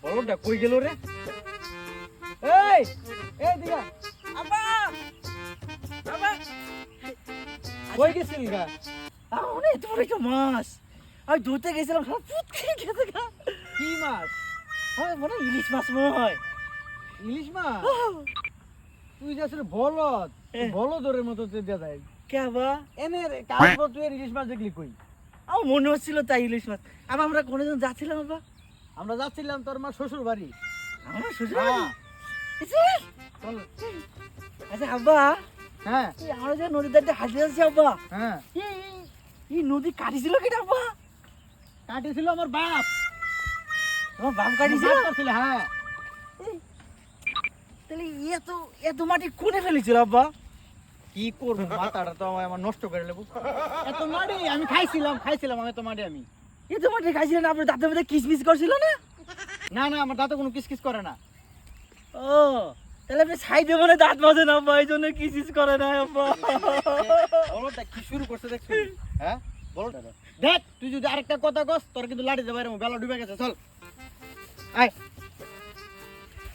বলদটা কই গেল রে? এই এই দিগা আব্বা আব্বা কই গেছিল গা? অনেক বড় একটা মাছ আমি ধরতে গেছিলাম সব পুতকে গেছে গা। কি মাছ? হয় মনে হয় ইলিশ মাছ মনে হয়। ইলিশ মাছ? তুই যে আসলে বলদ, বলদরের মতো তো দেখা যায়। কে আব্বা? এনে কাগজ তুই ইলিশ মাছ দেখলি কই? আমার মনে হচ্ছিল তাই ইলিশ মাছ। আবার আমরা কোনোদিন যাচ্ছিলাম আব্বা? আমরা যাচ্ছিলাম তোর মা শ্বশুর বাড়ি। আমার শ্বশুর হ্যাঁ চল। আচ্ছা আব্বা হ্যাঁ এই আমরা যে নদীর ধারে হাঁটতে যাচ্ছি আব্বা হ্যাঁ এই নদী কাটিছিল কেটে আব্বা? কাটিছিল আমার বাপ। তোমার বাপ কাটিছিল? বাপ কাটছিল, হ্যাঁ। তাহলে এত এত মাটি কোনে ফেলেছিল আব্বা? কি করবো, মাথাটা তো আমার নষ্ট করে নেবো। এত মাটি আমি খাইছিলাম আমি তো মাটি আমি। এত মাটি খাইছিলেন আপনার দাঁতের মধ্যে কিসমিস করছিল না? না না আমার দাঁতে কোনো কিসকিস করে না। ও তাহলে আপনি সাইডে মনে দাঁত মাজে না আব্বা, এই জন্য কিসিস করে না আব্বা। বলটা কি শুরু করছে দেখছিস? হ্যাঁ বলটা দেখ, তুই যদি আরেকটা কথা কস তোর কিন্তু লাঠি দেবে এরকম, বেলা ডুবে গেছে। চল আয়,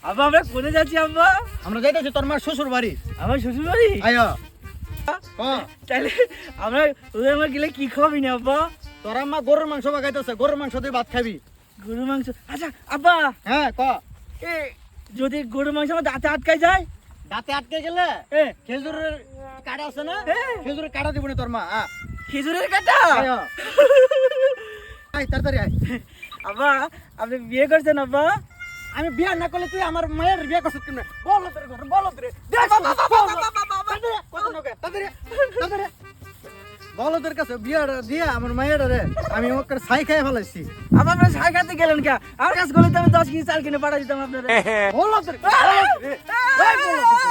আব্বা আমরা কোনে যাচ্ছি আব্বা? আমরা যাইতেছি তোর মার শ্বশুর বাড়ি। আমার শ্বশুর বাড়ি? আয় ক, তাহলে আমরা ওদের আমার গেলে কি খাবি না আব্বা? তোর আম্মা গরুর মাংস বাগাইতেছে, গরুর মাংস দিয়ে ভাত খাবি। গরুর মাংস? আচ্ছা আব্বা হ্যাঁ ক। এ যদি গরুর মাংস আমার দাঁতে আটকায় যায়? দাঁতে আটকে গেলে এ খেজুরের কাটা আছে না, হ্যাঁ। খেজুরের কাটা দিব না তোর মা। খেজুরের কাটা? আয় আয় তাড়াতাড়ি আয়। আব্বা আপনি বিয়ে করছেন আব্বা? আমি বিয়ে না করলে তুই আমার মায়ের বিয়ে করছিস কেন? বলো তোর ঘর, বলো তোরে। বলো তোর কাছে বিয়েটা দিয়ে আমার মায়ের রে আমি ওকে ছাই খাই ফেলাইছি। আব্বা আপনি ছাই খাতে গেলেন কে? আমার কাছে গলিতে আমি 10 কেজি চাল কিনে পাঠা দিতাম আপনারা। বলো তোর, বলো তোরে। এই বলো তোরে।